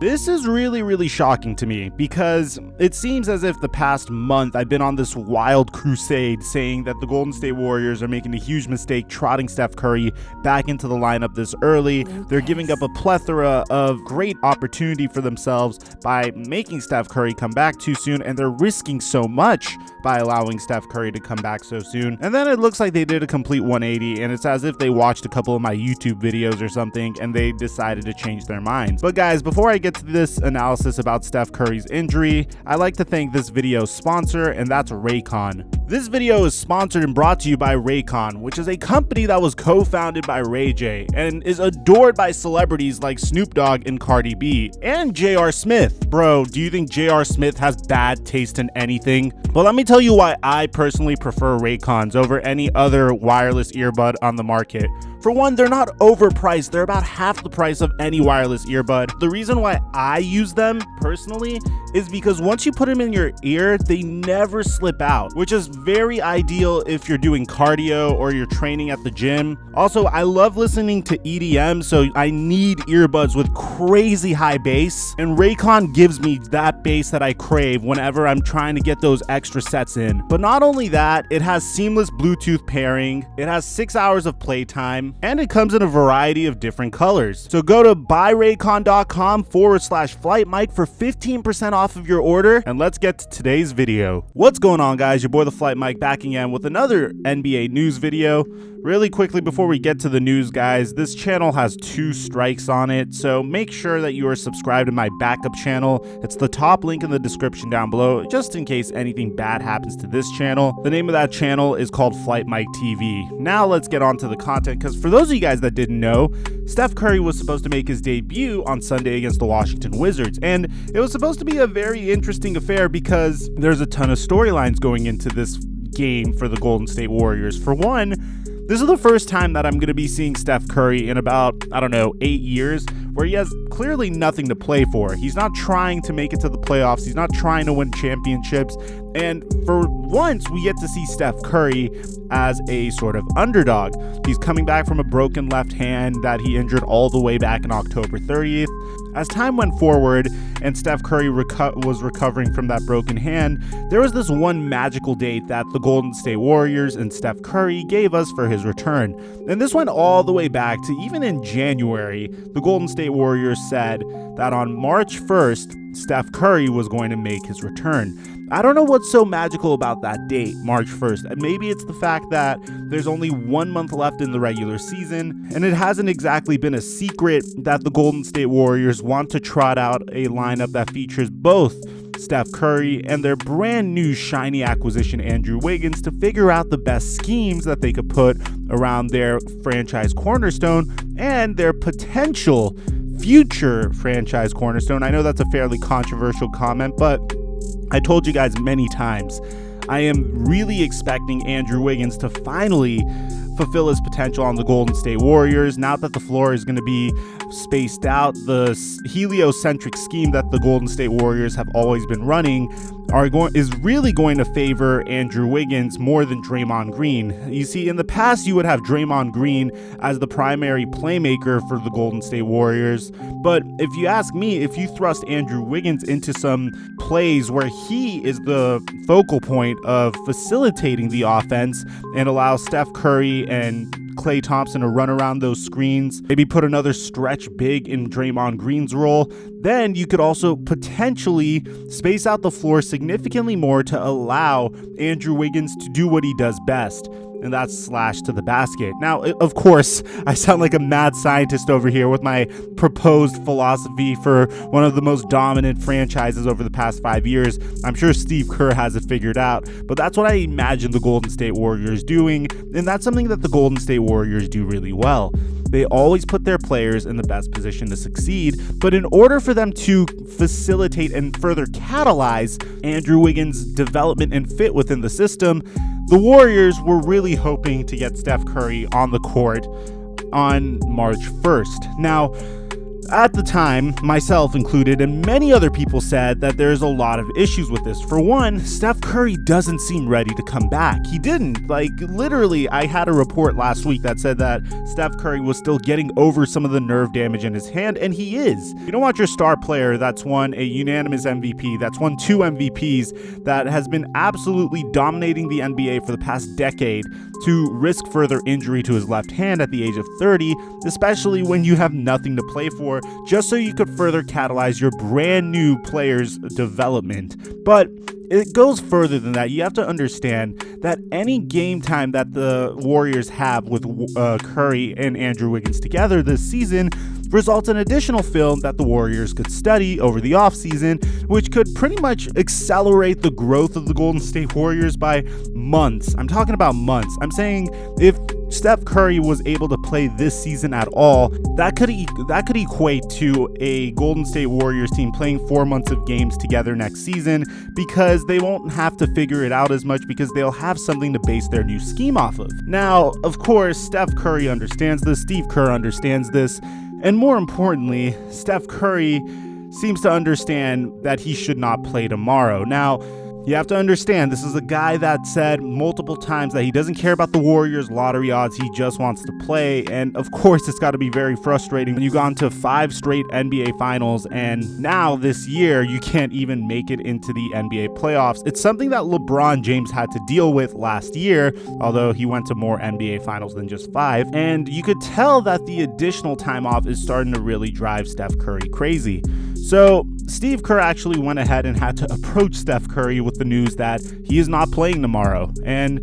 This is really shocking to me because it seems as if the past month I've been on this wild crusade saying that the Golden State Warriors are making a huge mistake trotting Steph Curry back into the lineup this early. They're giving up a plethora of great opportunity for themselves by making Steph Curry come back too soon, and they're risking so much by allowing Steph Curry to come back so soon. And then it looks like they did a complete 180, and it's as if they watched a couple of my YouTube videos or something and they decided to change their minds. But guys, before I get to this analysis about Steph Curry's injury, I like to thank this video's sponsor, and that's Raycon. This video is sponsored and brought to you by Raycon, which is a company that was co-founded by Ray J and is adored by celebrities like Snoop Dogg and Cardi B and J.R. Smith. Bro, do you think J.R. Smith has bad taste in anything? Well, let me tell you why I personally prefer Raycons over any other wireless earbud on the market. For one, they're not overpriced. They're about half the price of any wireless earbud. The reason why I use them personally is because once you put them in your ear, they never slip out, which is very ideal if you're doing cardio or you're training at the gym. Also, I love listening to EDM, so I need earbuds with crazy high bass, and Raycon gives me that bass that I crave whenever I'm trying to get those extra sets in. But not only that, it has seamless Bluetooth pairing, it has 6 hours of playtime, and it comes in a variety of different colors. So go to buyraycon.com/FlightMike for 15% off of your order, and let's get to today's video. What's going on, guys? Your boy TheFlightMike back again with another NBA news video. Really quickly before we get to the news, guys, this channel has 2 strikes on it, so make sure that you are subscribed to my backup channel. It's the top link in the description down below, just in case anything bad happens to this channel. The name of that channel is called TheFlightMike TV. Now let's get on to the content, because for those of you guys that didn't know, Steph Curry was supposed to make his debut on Sunday against the Washington Wizards, and it was supposed to be a very interesting affair because there's a ton of storylines going into this game for the Golden State Warriors. For one, this is the first time that I'm going to be seeing Steph Curry in about, 8 years, where he has clearly nothing to play for. He's not trying to make it to the playoffs. He's not trying to win championships. And for once, we get to see Steph Curry as a sort of underdog. He's coming back from a broken left hand that he injured all the way back in October 30th. As time went forward and Steph Curry was recovering from that broken hand, there was this one magical date that the Golden State Warriors and Steph Curry gave us for his return. And this went all the way back to even in January. The Golden State Warriors said that on March 1st, Steph Curry was going to make his return. I don't know what's so magical about that date, March 1st. Maybe it's the fact that there's only 1 month left in the regular season, and it hasn't exactly been a secret that the Golden State Warriors want to trot out a lineup that features both Steph Curry and their brand new shiny acquisition Andrew Wiggins to figure out the best schemes that they could put around their franchise cornerstone and their potential future franchise cornerstone. I know that's a fairly controversial comment, but I told you guys many times, I am really expecting Andrew Wiggins to finally fulfill his potential on the Golden State Warriors. Now that the floor is going to be spaced out, the heliocentric scheme that the Golden State Warriors have always been running is really going to favor Andrew Wiggins more than Draymond Green. You see, in the past, you would have Draymond Green as the primary playmaker for the Golden State Warriors. But if you ask me, if you thrust Andrew Wiggins into some plays where he is the focal point of facilitating the offense and allow Steph Curry and Klay Thompson to run around those screens, maybe put another stretch big in Draymond Green's role, then you could also potentially space out the floor significantly more to allow Andrew Wiggins to do what he does best, and that's slash to the basket. Now, of course, I sound like a mad scientist over here with my proposed philosophy for one of the most dominant franchises over the past 5 years. I'm sure Steve Kerr has it figured out, but that's what I imagine the Golden State Warriors doing, and that's something that the Golden State Warriors do really well. They always put their players in the best position to succeed, but in order for them to facilitate and further catalyze Andrew Wiggins' development and fit within the system, the Warriors were really hoping to get Steph Curry on the court on March 1st. Now, At the time, myself included, and many other people said that there's a lot of issues with this. For one, Steph Curry doesn't seem ready to come back. He didn't. Like, literally, I had a report last week that said that Steph Curry was still getting over some of the nerve damage in his hand, and he is. You don't want your star player that's won a unanimous MVP, that's won 2 MVPs, that has been absolutely dominating the NBA for the past decade, to risk further injury to his left hand at the age of 30, especially when you have nothing to play for, just so you could further catalyze your brand new player's development. But it goes further than that. You have to understand that any game time that the Warriors have with Curry and Andrew Wiggins together this season results in additional film that the Warriors could study over the offseason, which could pretty much accelerate the growth of the Golden State Warriors by months. I'm talking about months. I'm saying if Steph Curry was able to play this season at all, that could equate to a Golden State Warriors team playing 4 months of games together next season, because they won't have to figure it out as much because they'll have something to base their new scheme off of. Now, of course, Steph Curry understands this, Steve Kerr understands this, and more importantly, Steph Curry seems to understand that he should not play tomorrow. Now, you have to understand, this is a guy that said multiple times that he doesn't care about the Warriors' lottery odds, he just wants to play. And of course, it's got to be very frustrating when you've gone to 5 straight NBA finals, and now this year you can't even make it into the NBA playoffs. It's something that LeBron James had to deal with last year, although he went to more NBA finals than just 5. And you could tell that the additional time off is starting to really drive Steph Curry crazy. So Steve Kerr actually went ahead and had to approach Steph Curry with the news that he is not playing tomorrow. And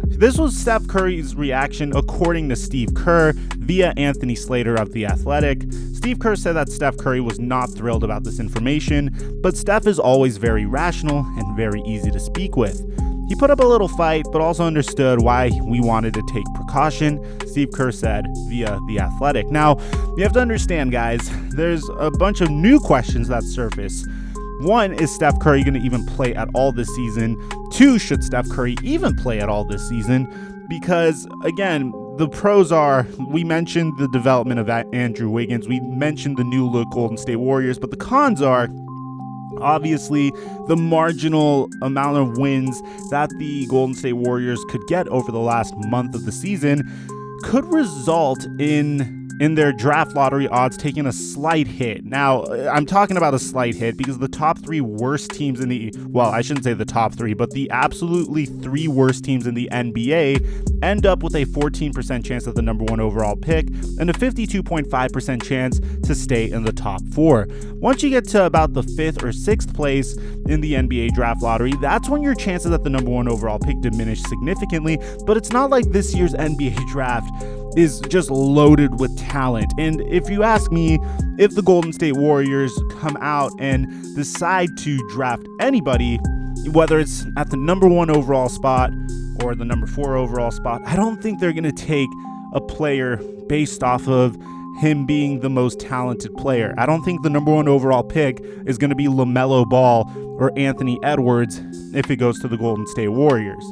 this was Steph Curry's reaction, according to Steve Kerr, via Anthony Slater of The Athletic. Steve Kerr said that Steph Curry was not thrilled about this information, but Steph is always very rational and very easy to speak with. He put up a little fight, but also understood why we wanted to take precaution, Steve Kerr said via The Athletic. Now, you have to understand, guys, there's a bunch of new questions that surface. One, is Steph Curry going to even play at all this season? 2, should Steph Curry even play at all this season? Because, again, the pros are, we mentioned the development of Andrew Wiggins, we mentioned the new look Golden State Warriors, but the cons are, obviously, the marginal amount of wins that the Golden State Warriors could get over the last month of the season could result in their draft lottery odds taking a slight hit. Now, I'm talking about a slight hit because the top 3 worst teams in the, well, I shouldn't say the top 3, but the absolutely 3 worst teams in the NBA end up with a 14% chance at the number 1 overall pick and a 52.5% chance to stay in the top 4. Once you get to about the 5th or 6th place in the NBA draft lottery, that's when your chances at the number 1 overall pick diminish significantly, but it's not like this year's NBA draft is just loaded with talent. And if you ask me, if the Golden State Warriors come out and decide to draft anybody, whether it's at the number 1 overall spot or the number 4 overall spot, I don't think they're going to take a player based off of him being the most talented player. I don't think the number 1 overall pick is going to be LaMelo Ball or Anthony Edwards if it goes to the Golden State Warriors.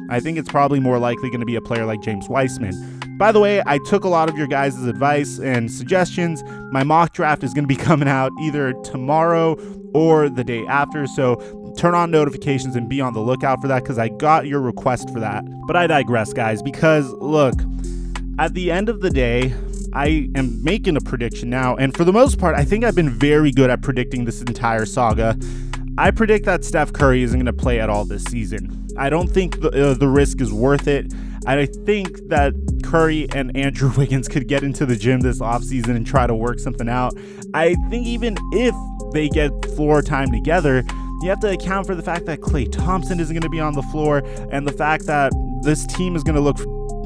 I think it's probably more likely going to be a player like James Wiseman. By the way, I took a lot of your guys' advice and suggestions. My mock draft is going to be coming out either tomorrow or the day after, so turn on notifications and be on the lookout for that because I got your request for that. But I digress, guys, because look, at the end of the day, I am making a prediction now, and for the most part, I think I've been very good at predicting this entire saga. I predict that Steph Curry isn't going to play at all this season. I don't think the risk is worth it. I think that Curry and Andrew Wiggins could get into the gym this offseason and try to work something out. I think even if they get floor time together, you have to account for the fact that Klay Thompson isn't going to be on the floor and the fact that this team is going to look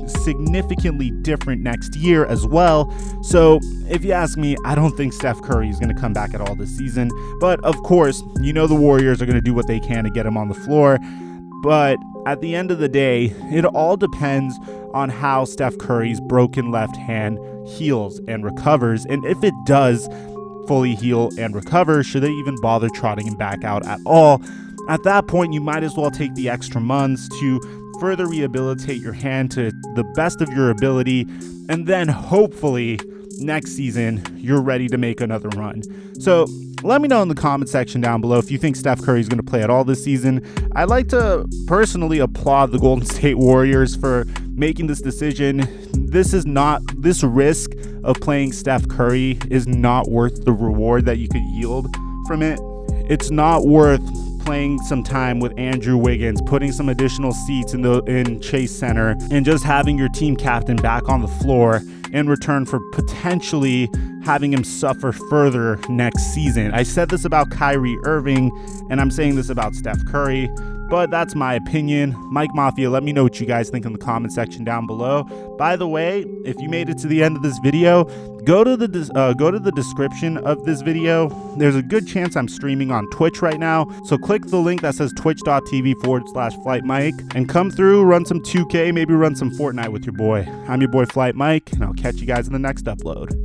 significantly different next year as well. So if you ask me, I don't think Steph Curry is going to come back at all this season. But of course, you know the Warriors are going to do what they can to get him on the floor. But at the end of the day, it all depends on how Steph Curry's broken left hand heals and recovers. And if it does fully heal and recover, should they even bother trotting him back out at all? At that point, you might as well take the extra months to further rehabilitate your hand to the best of your ability, and then hopefully next season you're ready to make another run. So let me know in the comment section down below if you think Steph Curry is going to play at all this season. I'd like to personally applaud the Golden State Warriors for making this decision. This risk of playing Steph Curry is not worth the reward that you could yield from it. It's not worth playing some time with Andrew Wiggins, putting some additional seats in Chase Center, and just having your team captain back on the floor in return for potentially having him suffer further next season. I said this about Kyrie Irving, and I'm saying this about Steph Curry, but that's my opinion. Mike Mafia, let me know what you guys think in the comment section down below. By the way, if you made it to the end of this video, go to the description of this video. There's a good chance I'm streaming on Twitch right now, so click the link that says twitch.tv/FlightMike and come through, run some 2K, maybe run some Fortnite with your boy. I'm your boy FlightMike, and I'll catch you guys in the next upload.